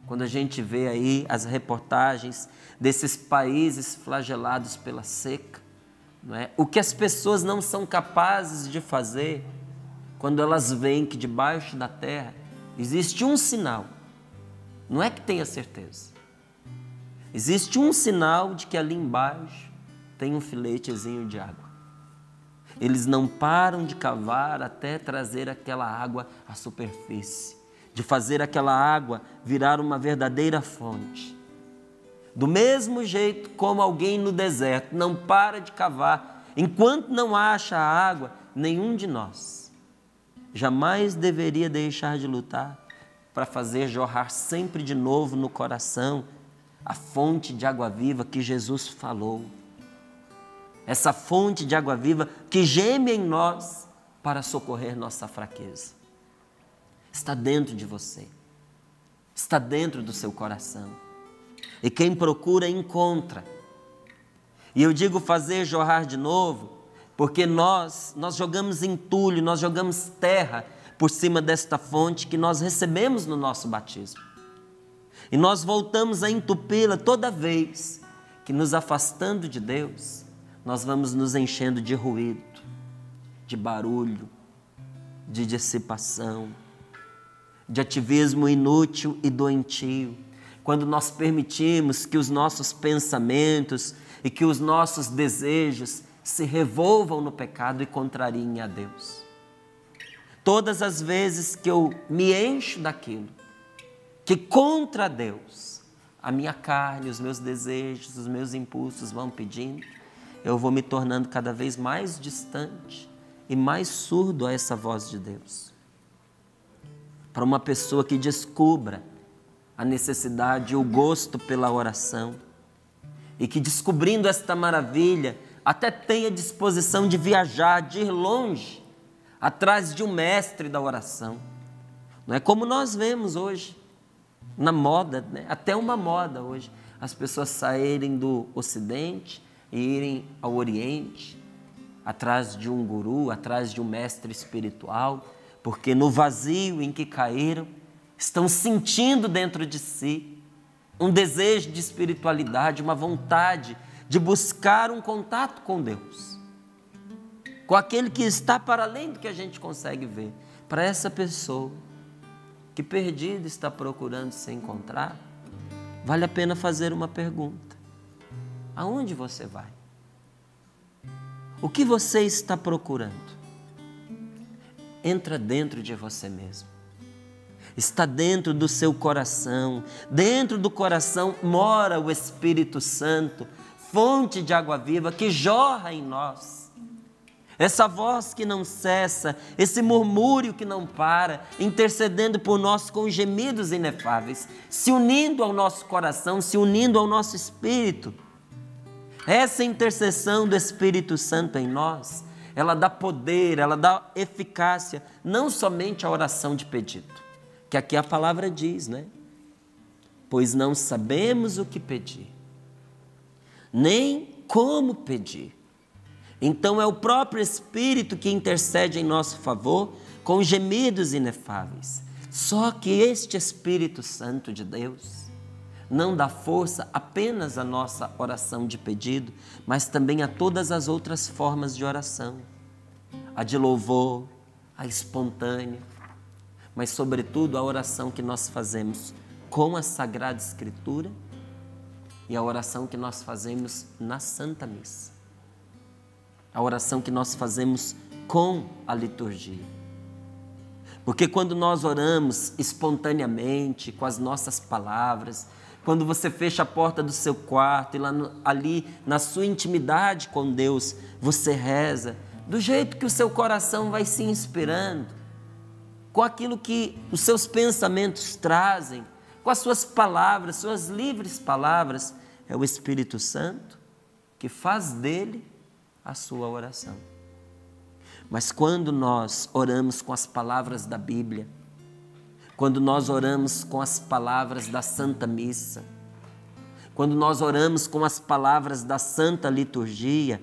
Quando a gente vê aí as reportagens desses países flagelados pela seca, não é? O que as pessoas não são capazes de fazer quando elas veem que debaixo da terra existe um sinal, não é que tenha certeza, existe um sinal de que ali embaixo tem um filetezinho de água. Eles não param de cavar até trazer aquela água à superfície, de fazer aquela água virar uma verdadeira fonte. Do mesmo jeito como alguém no deserto não para de cavar, enquanto não acha a água, nenhum de nós jamais deveria deixar de lutar para fazer jorrar sempre de novo no coração a fonte de água viva que Jesus falou. Essa fonte de água viva que geme em nós para socorrer nossa fraqueza. Está dentro de você, está dentro do seu coração. E quem procura, encontra. E eu digo fazer jorrar de novo, porque nós jogamos entulho, nós jogamos terra por cima desta fonte que nós recebemos no nosso batismo. E nós voltamos a entupi-la toda vez que, nos afastando de Deus, nós vamos nos enchendo de ruído, de barulho, de dissipação, de ativismo inútil e doentio. Quando nós permitimos que os nossos pensamentos e que os nossos desejos se revolvam no pecado e contrariem a Deus. Todas as vezes que eu me encho daquilo que contra Deus, a minha carne, os meus desejos, os meus impulsos vão pedindo, eu vou me tornando cada vez mais distante e mais surdo a essa voz de Deus. Para uma pessoa que descubra a necessidade e o gosto pela oração e que, descobrindo esta maravilha, até tenha disposição de viajar, de ir longe, atrás de um mestre da oração. Não é como nós vemos hoje, na moda, né? Até uma moda hoje, as pessoas saírem do Ocidente e irem ao Oriente, atrás de um guru, atrás de um mestre espiritual, porque no vazio em que caíram, estão sentindo dentro de si um desejo de espiritualidade, uma vontade de buscar um contato com Deus, com aquele que está para além do que a gente consegue ver. Para essa pessoa que perdida está procurando se encontrar, vale a pena fazer uma pergunta: aonde você vai? O que você está procurando? Entra dentro de você mesmo. Está dentro do seu coração. Dentro do coração mora o Espírito Santo, fonte de água viva que jorra em nós. Essa voz que não cessa, esse murmúrio que não para, intercedendo por nós com gemidos inefáveis, se unindo ao nosso coração, se unindo ao nosso espírito. Essa intercessão do Espírito Santo em nós, ela dá poder, ela dá eficácia, não somente à oração de pedido, que aqui a palavra diz, né? Pois não sabemos o que pedir, nem como pedir. Então é o próprio Espírito que intercede em nosso favor com gemidos inefáveis. Só que este Espírito Santo de Deus não dá força apenas à nossa oração de pedido, mas também a todas as outras formas de oração. A de louvor, a espontânea, mas sobretudo a oração que nós fazemos com a Sagrada Escritura e a oração que nós fazemos na Santa Missa. A oração que nós fazemos com a liturgia. Porque quando nós oramos espontaneamente, com as nossas palavras, quando você fecha a porta do seu quarto e ali na sua intimidade com Deus, você reza, do jeito que o seu coração vai se inspirando, com aquilo que os seus pensamentos trazem, com as suas palavras, suas livres palavras, é o Espírito Santo que faz dele a sua oração. Mas quando nós oramos com as palavras da Bíblia, quando nós oramos com as palavras da Santa Missa, quando nós oramos com as palavras da Santa Liturgia,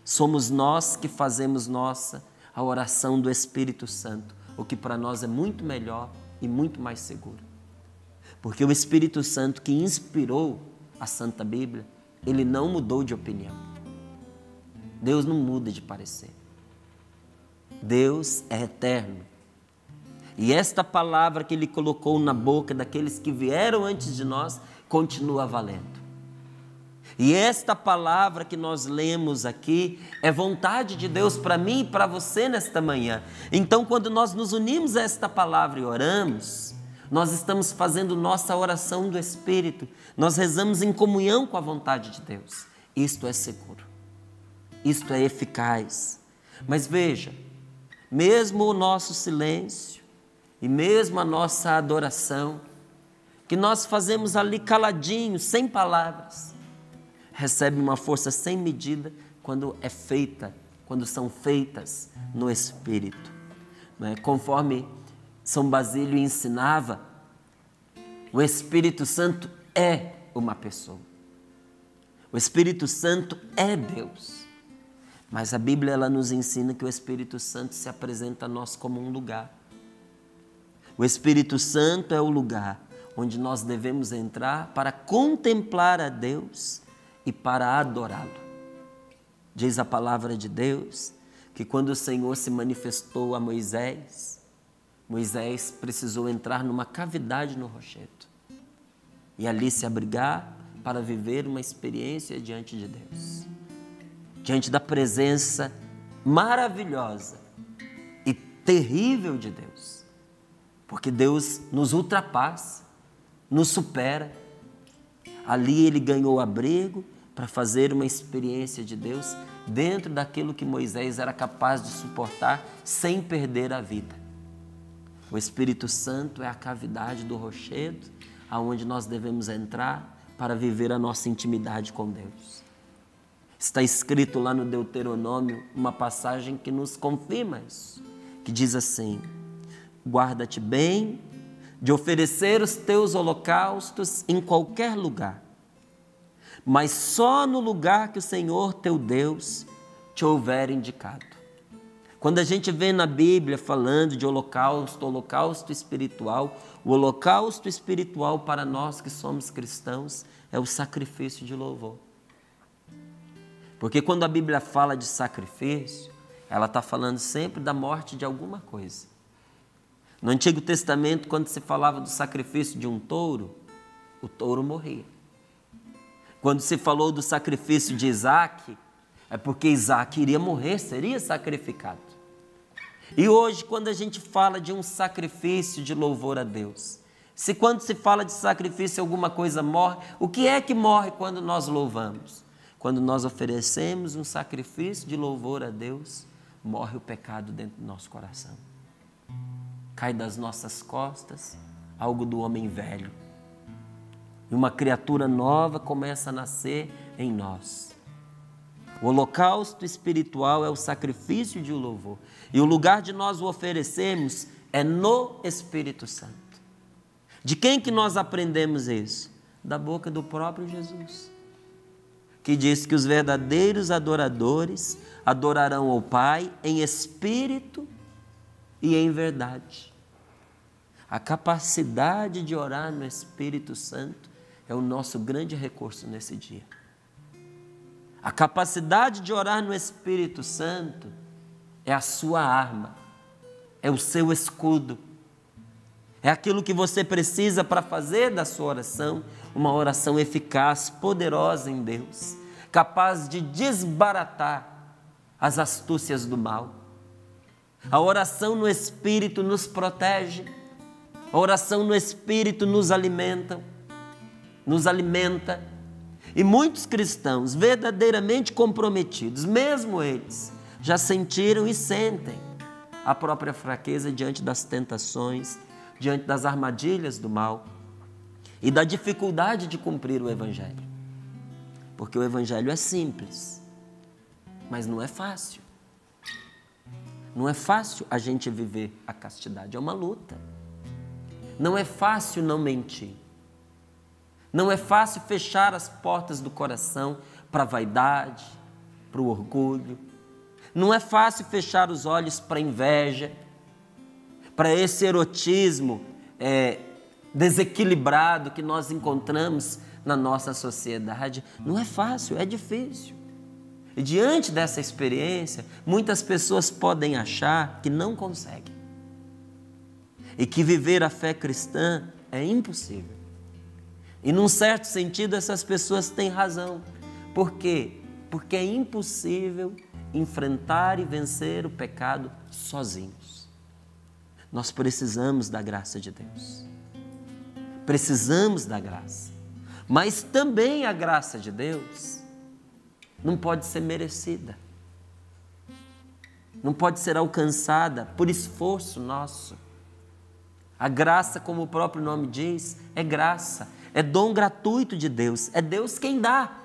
somos nós que fazemos nossa a oração do Espírito Santo, o que para nós é muito melhor e muito mais seguro. Porque o Espírito Santo que inspirou a Santa Bíblia, ele não mudou de opinião. Deus não muda de parecer. Deus é eterno. E esta palavra que ele colocou na boca daqueles que vieram antes de nós, continua valendo. E esta palavra que nós lemos aqui é vontade de Deus para mim e para você nesta manhã. Então, quando nós nos unimos a esta palavra e oramos, nós estamos fazendo nossa oração do Espírito. Nós rezamos em comunhão com a vontade de Deus. Isto é seguro. Isto é eficaz. Mas veja, mesmo o nosso silêncio e mesmo a nossa adoração, que nós fazemos ali caladinhos, sem palavras, recebe uma força sem medida quando é feita, quando são feitas no Espírito. Conforme São Basílio ensinava, o Espírito Santo é uma pessoa. O Espírito Santo é Deus. Mas a Bíblia ela nos ensina que o Espírito Santo se apresenta a nós como um lugar. O Espírito Santo é o lugar onde nós devemos entrar para contemplar a Deus e para adorá-lo. Diz a palavra de Deus que quando o Senhor se manifestou a Moisés, Moisés precisou entrar numa cavidade no rochedo e ali se abrigar para viver uma experiência diante de Deus, diante da presença maravilhosa e terrível de Deus, porque Deus nos ultrapassa, nos supera. Ali ele ganhou abrigo para fazer uma experiência de Deus dentro daquilo que Moisés era capaz de suportar sem perder a vida. O Espírito Santo é a cavidade do rochedo aonde nós devemos entrar para viver a nossa intimidade com Deus. Está escrito lá no Deuteronômio uma passagem que nos confirma isso, que diz assim: guarda-te bem de oferecer os teus holocaustos em qualquer lugar, mas só no lugar que o Senhor teu Deus te houver indicado. Quando a gente vê na Bíblia falando de holocausto espiritual, o holocausto espiritual para nós que somos cristãos é o sacrifício de louvor. Porque quando a Bíblia fala de sacrifício, ela está falando sempre da morte de alguma coisa. No Antigo Testamento, quando se falava do sacrifício de um touro, o touro morria. Quando se falou do sacrifício de Isaac, é porque Isaac iria morrer, seria sacrificado. E hoje, quando a gente fala de um sacrifício de louvor a Deus, se quando se fala de sacrifício alguma coisa morre, o que é que morre quando nós louvamos? Quando nós oferecemos um sacrifício de louvor a Deus, morre o pecado dentro do nosso coração. Cai das nossas costas algo do homem velho. E uma criatura nova começa a nascer em nós. O holocausto espiritual é o sacrifício de louvor. E o lugar de nós o oferecermos é no Espírito Santo. De quem que nós aprendemos isso? Da boca do próprio Jesus, que diz que os verdadeiros adoradores adorarão ao Pai em espírito e em verdade. A capacidade de orar no Espírito Santo é o nosso grande recurso nesse dia. A capacidade de orar no Espírito Santo é a sua arma, é o seu escudo, é aquilo que você precisa para fazer da sua oração uma oração eficaz, poderosa em Deus, capaz de desbaratar as astúcias do mal. A oração no Espírito nos protege, a oração no Espírito nos alimenta. E muitos cristãos verdadeiramente comprometidos, mesmo eles, já sentiram e sentem a própria fraqueza diante das tentações, diante das armadilhas do mal e da dificuldade de cumprir o Evangelho. Porque o Evangelho é simples, mas não é fácil. Não é fácil a gente viver a castidade, é uma luta. Não é fácil não mentir. Não é fácil fechar as portas do coração para a vaidade, para o orgulho. Não é fácil fechar os olhos para a inveja, para esse erotismo desequilibrado que nós encontramos na nossa sociedade. Não é fácil, é difícil. E diante dessa experiência, muitas pessoas podem achar que não conseguem e que viver a fé cristã é impossível. E num certo sentido, essas pessoas têm razão. Por quê? Porque é impossível enfrentar e vencer o pecado sozinhos. Nós precisamos da graça de Deus. Precisamos da graça. Mas também a graça de Deus não pode ser merecida. Não pode ser alcançada por esforço nosso. A graça, como o próprio nome diz, é graça. É dom gratuito de Deus. É Deus quem dá.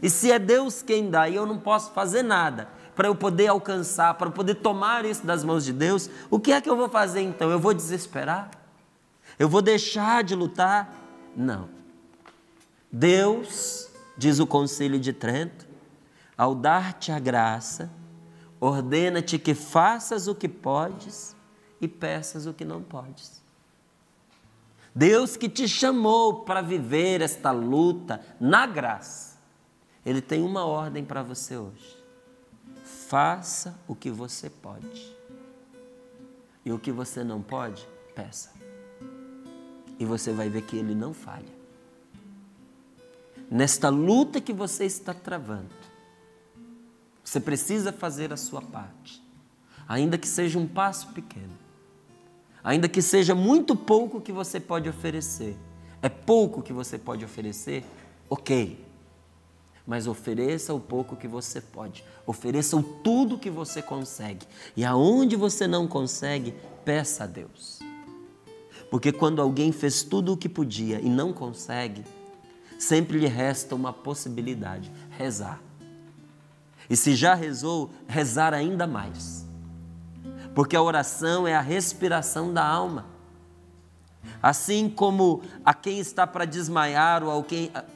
E se é Deus quem dá e eu não posso fazer nada para eu poder alcançar, para eu poder tomar isso das mãos de Deus, o que é que eu vou fazer então? Eu vou desesperar? Eu vou deixar de lutar? Não. Deus, diz o Concílio de Trento, ao dar-te a graça, ordena-te que faças o que podes e peças o que não podes. Deus que te chamou para viver esta luta na graça, Ele tem uma ordem para você hoje. Faça o que você pode. E o que você não pode, peça. E você vai ver que Ele não falha. Nesta luta que você está travando, você precisa fazer a sua parte. Ainda que seja um passo pequeno. Ainda que seja muito pouco que você pode oferecer. É pouco que você pode oferecer? Ok. Mas ofereça o pouco que você pode. Ofereça o tudo que você consegue. E aonde você não consegue, peça a Deus. Porque quando alguém fez tudo o que podia e não consegue, sempre lhe resta uma possibilidade: rezar. E se já rezou, rezar ainda mais. Porque a oração é a respiração da alma. Assim como a quem está para desmaiar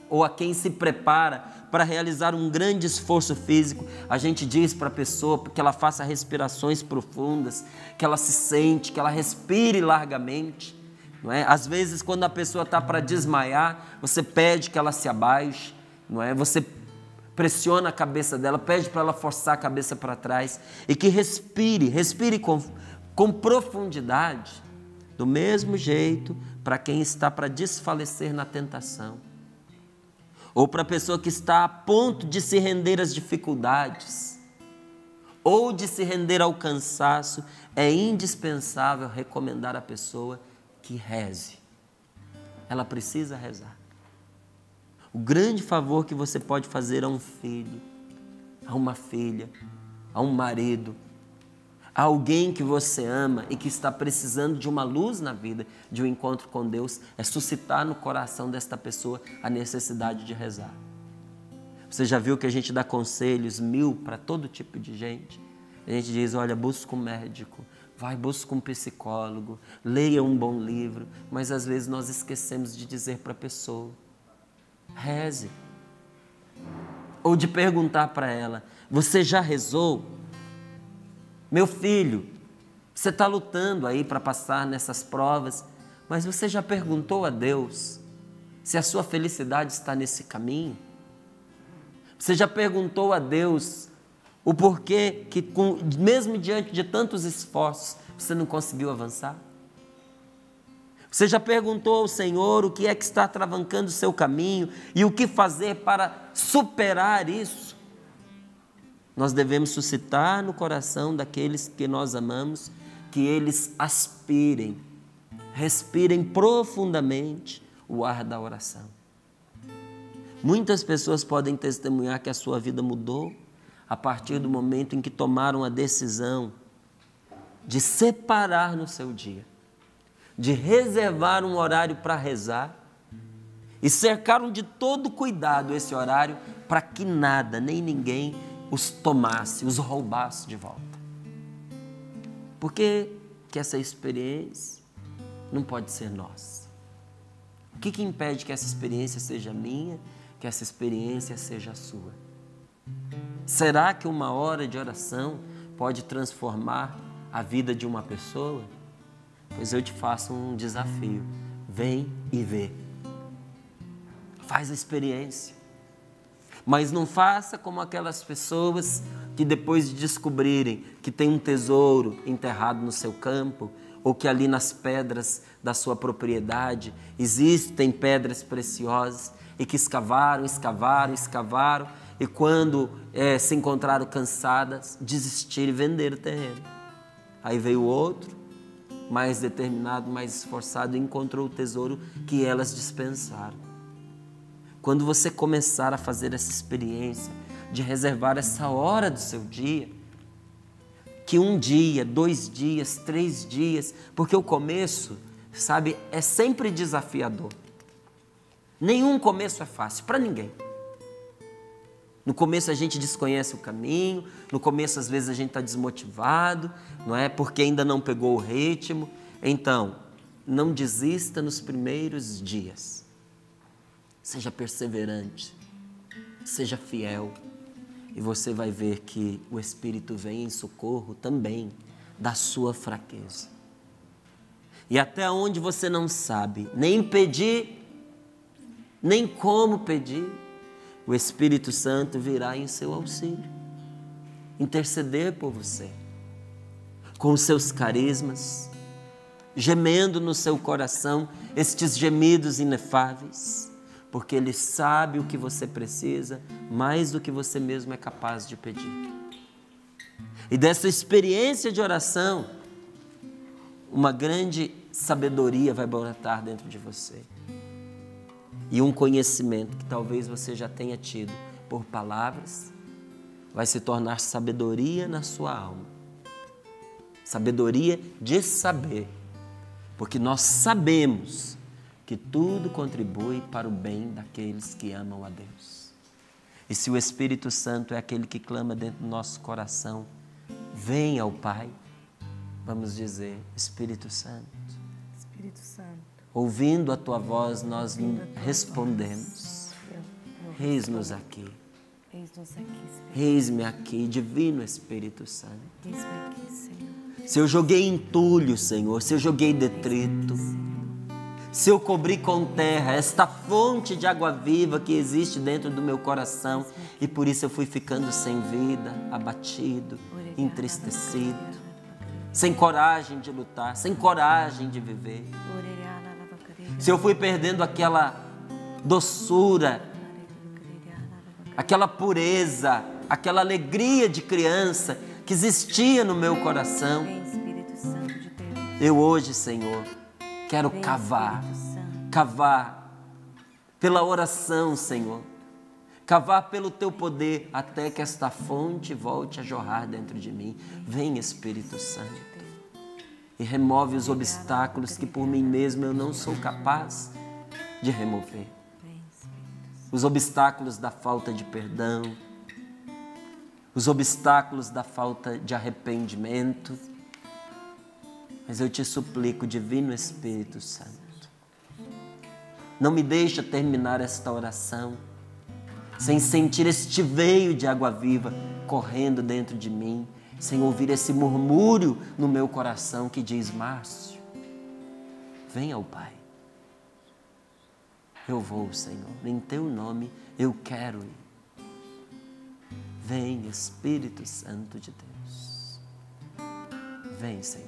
ou a quem se prepara para realizar um grande esforço físico, a gente diz para a pessoa que ela faça respirações profundas, que ela se sente, que ela respire largamente. Não é? Às vezes, quando a pessoa está para desmaiar, você pede que ela se abaixe, não é? Você pressiona a cabeça dela, pede para ela forçar a cabeça para trás e que respire com profundidade. Do mesmo jeito, para quem está para desfalecer na tentação, ou para a pessoa que está a ponto de se render às dificuldades, ou de se render ao cansaço, é indispensável recomendar à pessoa que reze. Ela precisa rezar. O grande favor que você pode fazer a um filho, a uma filha, a um marido, a alguém que você ama e que está precisando de uma luz na vida, de um encontro com Deus, é suscitar no coração desta pessoa a necessidade de rezar. Você já viu que a gente dá conselhos 1000 para todo tipo de gente? A gente diz, olha, busca um médico, busca um psicólogo, leia um bom livro, mas às vezes nós esquecemos de dizer para a pessoa, reze. Ou de perguntar para ela, você já rezou? Meu filho, você está lutando aí para passar nessas provas, mas você já perguntou a Deus se a sua felicidade está nesse caminho? Você já perguntou a Deus o porquê que, mesmo diante de tantos esforços, você não conseguiu avançar? Você já perguntou ao Senhor o que é que está travancando o seu caminho e o que fazer para superar isso? Nós devemos suscitar no coração daqueles que nós amamos, que eles aspirem, respirem profundamente o ar da oração. Muitas pessoas podem testemunhar que a sua vida mudou a partir do momento em que tomaram a decisão de separar no seu dia, de reservar um horário para rezar e cercaram de todo cuidado esse horário para que nada, nem ninguém os tomasse, os roubasse de volta. Por que essa experiência não pode ser nossa? O que impede que essa experiência seja minha, que essa experiência seja sua? Será que uma hora de oração pode transformar a vida de uma pessoa? Pois eu te faço um desafio. Vem e vê. Faz a experiência. Mas não faça como aquelas pessoas que depois de descobrirem que tem um tesouro enterrado no seu campo, ou que ali nas pedras da sua propriedade existem pedras preciosas, e que escavaram, e quando se encontraram cansadas, desistiram e venderam o terreno. Aí veio outro, mais determinado, mais esforçado, e encontrou o tesouro que elas dispensaram. Quando você começar a fazer essa experiência de reservar essa hora do seu dia, que 1 dia, 2 dias, 3 dias, porque o começo, sabe, é sempre desafiador. Nenhum começo é fácil, para ninguém. No começo a gente desconhece o caminho, no começo às vezes a gente está desmotivado, não é? Porque ainda não pegou o ritmo. Então, não desista nos primeiros dias. Seja perseverante, seja fiel, e você vai ver que o Espírito vem em socorro também da sua fraqueza. E até onde você não sabe nem pedir, nem como pedir, o Espírito Santo virá em seu auxílio, interceder por você, com os seus carismas, gemendo no seu coração estes gemidos inefáveis, porque Ele sabe o que você precisa, mais do que você mesmo é capaz de pedir. E dessa experiência de oração, uma grande sabedoria vai brotar dentro de você. E um conhecimento que talvez você já tenha tido por palavras, vai se tornar sabedoria na sua alma. Sabedoria de saber, porque nós sabemos que tudo contribui para o bem daqueles que amam a Deus. E se o Espírito Santo é aquele que clama dentro do nosso coração, vem ao Pai, vamos dizer, Espírito Santo, ouvindo a Tua voz, nós respondemos, eis-nos aqui, eis-me aqui, Divino Espírito Santo. Se eu joguei entulho, Senhor, se eu joguei detrito, se eu cobri com terra esta fonte de água viva que existe dentro do meu coração, e por isso eu fui ficando sem vida, abatido, entristecido, sem coragem de lutar, sem coragem de viver. Se eu fui perdendo aquela doçura, aquela pureza, aquela alegria de criança que existia no meu coração, eu hoje, Senhor, quero cavar pela oração, Senhor, cavar pelo Teu poder, até que esta fonte volte a jorrar dentro de mim. Vem, Espírito Santo, e remove os obstáculos que por mim mesmo eu não sou capaz de remover. Os obstáculos da falta de perdão, os obstáculos da falta de arrependimento. Mas eu te suplico, Divino Espírito Santo, não me deixa terminar esta oração sem sentir este veio de água viva correndo dentro de mim, sem ouvir esse murmúrio no meu coração que diz: Márcio, vem ao Pai. Eu vou, Senhor, em Teu nome eu quero ir. Vem, Espírito Santo de Deus. Vem, Senhor.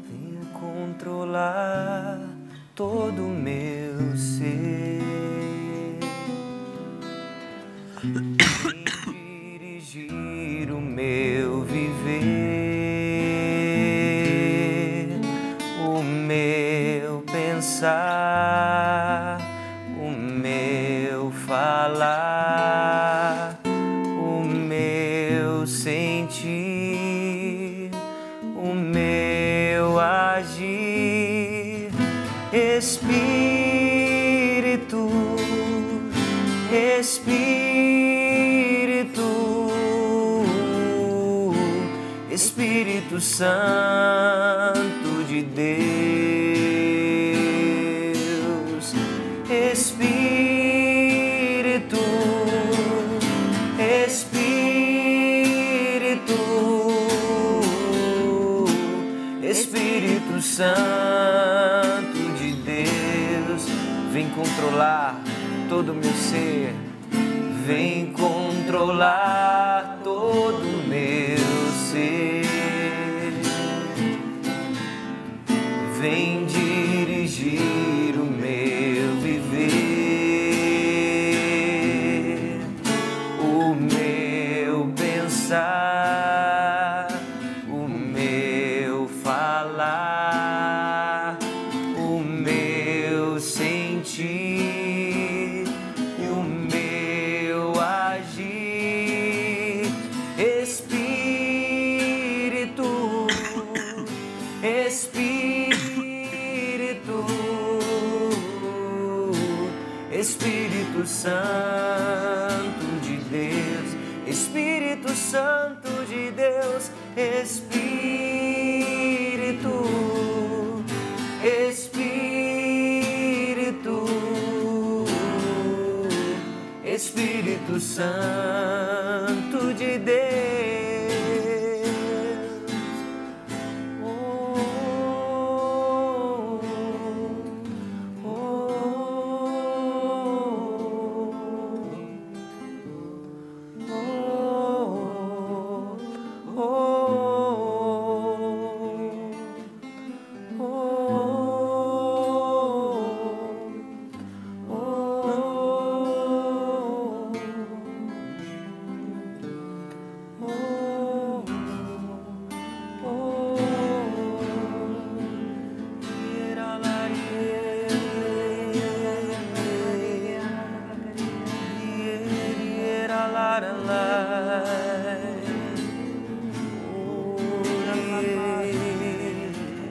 Venha controlar todo o meu ser. Dirigir o meu viver, o meu pensar, o meu falar, o meu sentir, o meu agir. Espírito, Espírito Santo de Deus, Espírito Espírito Santo de Deus, vem controlar todo o meu ser, vem controlar todo o meu ser, vem dirigir o meu viver, o meu pensar, o meu falar, o meu sentir e o meu agir. Espírito, Espírito, Espírito Santo de Deus, Espírito Santo de Deus, Espírito, Espírito, Espírito Santo de Deus.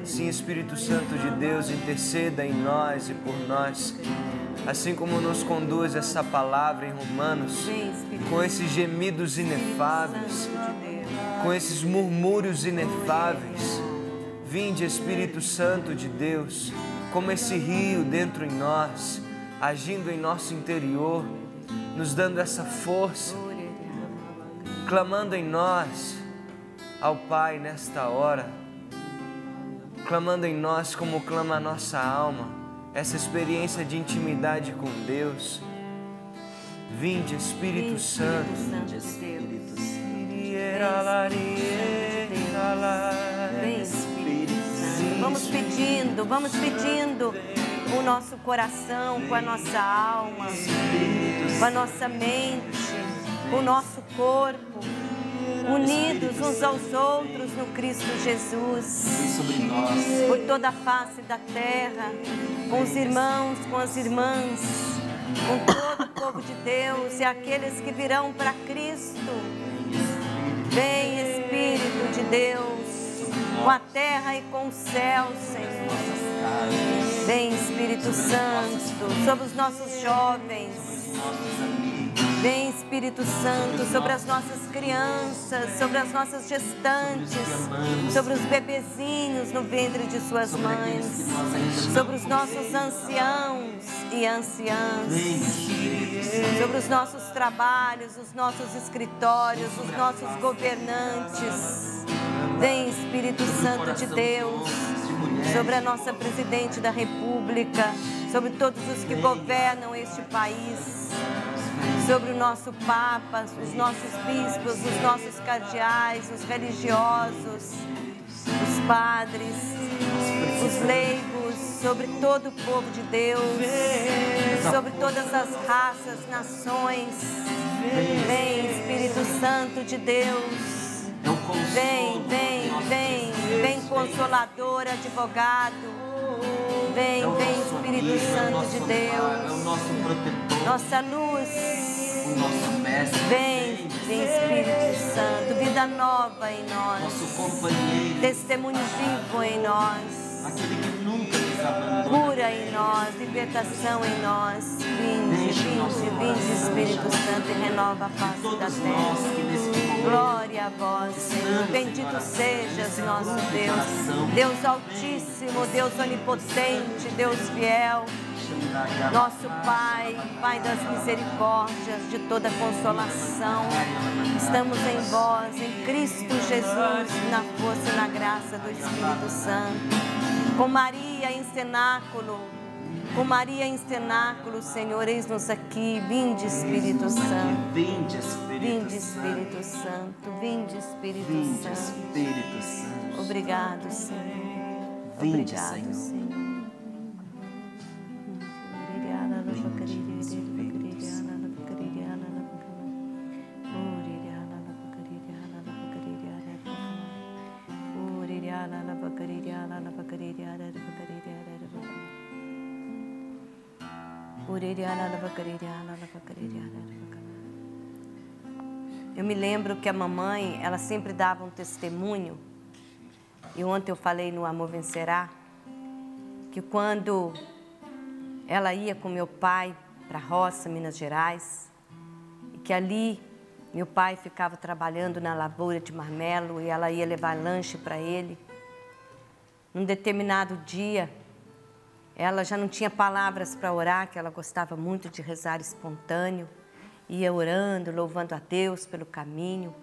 Sim, Espírito Santo de Deus, interceda em nós e por nós, assim como nos conduz essa palavra em Romanos, com esses gemidos inefáveis, com esses murmúrios inefáveis. Vinde, Espírito Santo de Deus, como esse rio dentro em nós, agindo em nosso interior, nos dando essa força, clamando em nós ao Pai nesta hora, clamando em nós como clama a nossa alma, essa experiência de intimidade com Deus. Vinde, Espírito Santo. Vem, Espírito Santo. Vamos pedindo com o nosso coração, com a nossa alma, com a nossa mente, com o nosso corpo, unidos uns aos outros no Cristo Jesus, por toda a face da terra, com os irmãos, com as irmãs, com todo o povo de Deus e aqueles que virão para Cristo. Vem, Espírito de Deus, com a terra e com o céu, Senhor. Vem, Espírito Santo, sobre os nossos jovens. Vem, Espírito Santo, sobre as nossas crianças, sobre as nossas gestantes, sobre os bebezinhos no ventre de suas mães, sobre os nossos anciãos e anciãs, sobre os nossos trabalhos, os nossos escritórios, os nossos governantes. Vem, Espírito Santo de Deus, sobre a nossa Presidente da República, sobre todos os que governam este país, sobre o nosso Papa, os nossos bispos, os nossos cardeais, os religiosos, os padres, os leigos, sobre todo o povo de Deus, sobre todas as raças, nações. Vem, Espírito Santo de Deus. Vem, vem, vem, vem, Consolador, advogado. Vem, vem, Espírito Santo de Deus, nossa luz. Vem, vem, Espírito Santo, vida nova em nós, testemunho vivo em nós, cura em nós, libertação em nós. Vinde, vinde, vinde, Espírito Santo, e renova a face da terra. Glória a vós, Senhor. Bendito sejas, nosso Deus, Deus Altíssimo, Deus Onipotente, Deus fiel, Nosso Pai, Pai das misericórdias, de toda consolação, estamos em vós, em Cristo Jesus, na força e na graça do Espírito Santo. Com Maria em cenáculo, Senhor, eis-nos aqui. Vinde, Espírito Santo. Vinde, Espírito Santo. Vinde, Espírito Santo. Obrigado, Senhor. Vinde, Senhor. Eu me lembro que a mamãe, ela sempre dava um testemunho, e ontem eu falei no Amor Vencerá, que quando ela ia com meu pai para a roça, Minas Gerais, e que ali meu pai ficava trabalhando na lavoura de marmelo e ela ia levar lanche para ele. Num determinado dia, ela já não tinha palavras para orar, que ela gostava muito de rezar espontâneo, ia orando, louvando a Deus pelo caminho,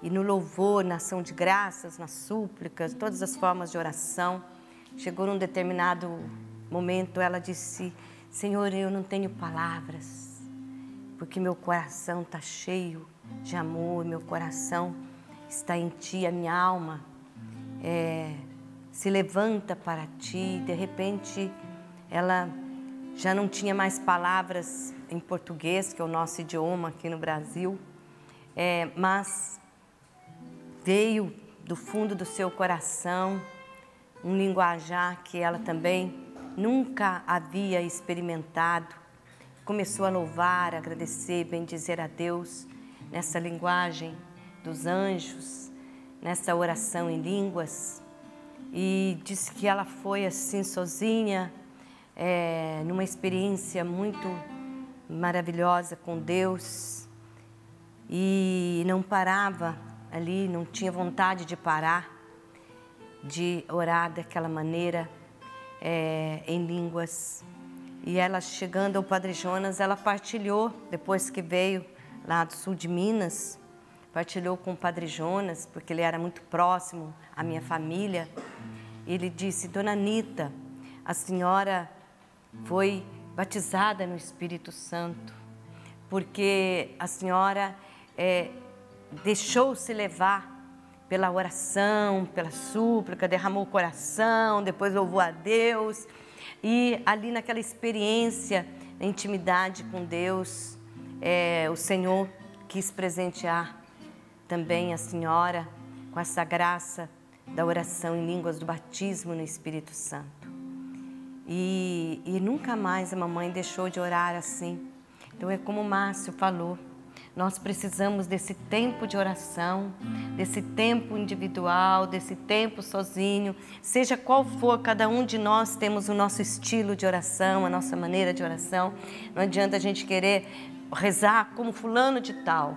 e no louvor, na ação de graças, nas súplicas, todas as formas de oração. Chegou num determinado momento, ela disse: Senhor, eu não tenho palavras, porque meu coração está cheio de amor, meu coração está em Ti, a minha alma se levanta para Ti. De repente, ela já não tinha mais palavras em português, que é o nosso idioma aqui no Brasil, mas veio do fundo do seu coração um linguajar que ela também nunca havia experimentado. Começou a louvar, agradecer, bendizer a Deus nessa linguagem dos anjos, nessa oração em línguas. E disse que ela foi assim sozinha, numa experiência muito maravilhosa com Deus, e não parava ali, não tinha vontade de parar de orar daquela maneira em línguas. E ela, chegando ao Padre Jonas, ela partilhou, depois que veio lá do sul de Minas, partilhou com o Padre Jonas, porque ele era muito próximo à minha família. Ele disse: Dona Anita, a senhora foi batizada no Espírito Santo, porque a senhora deixou-se levar pela oração, pela súplica, derramou o coração, depois louvou a Deus. E ali naquela experiência, na intimidade com Deus, o Senhor quis presentear também a senhora com essa graça da oração em línguas, do batismo no Espírito Santo. E nunca mais a mamãe deixou de orar assim. Então é como o Márcio falou, nós precisamos desse tempo de oração, desse tempo individual, desse tempo sozinho, seja qual for, cada um de nós temos o nosso estilo de oração, a nossa maneira de oração. Não adianta a gente querer rezar como fulano de tal,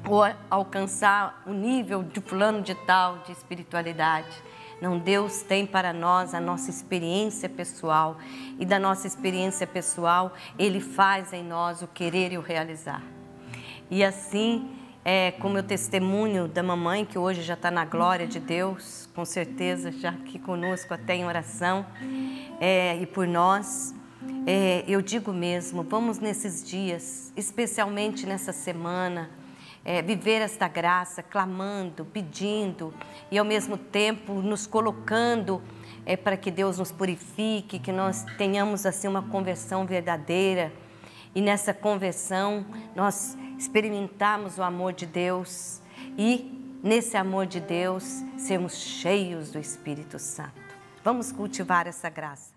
ou alcançar o nível de fulano de tal de espiritualidade. Não, Deus tem para nós a nossa experiência pessoal, e da nossa experiência pessoal Ele faz em nós o querer e o realizar. E assim, com o meu testemunho da mamãe, que hoje já está na glória de Deus, com certeza já aqui conosco até em oração, e por nós, eu digo mesmo, vamos nesses dias, especialmente nessa semana, viver esta graça, clamando, pedindo e ao mesmo tempo nos colocando para que Deus nos purifique, que nós tenhamos assim uma conversão verdadeira, e nessa conversão nós experimentarmos o amor de Deus e nesse amor de Deus sermos cheios do Espírito Santo. Vamos cultivar essa graça.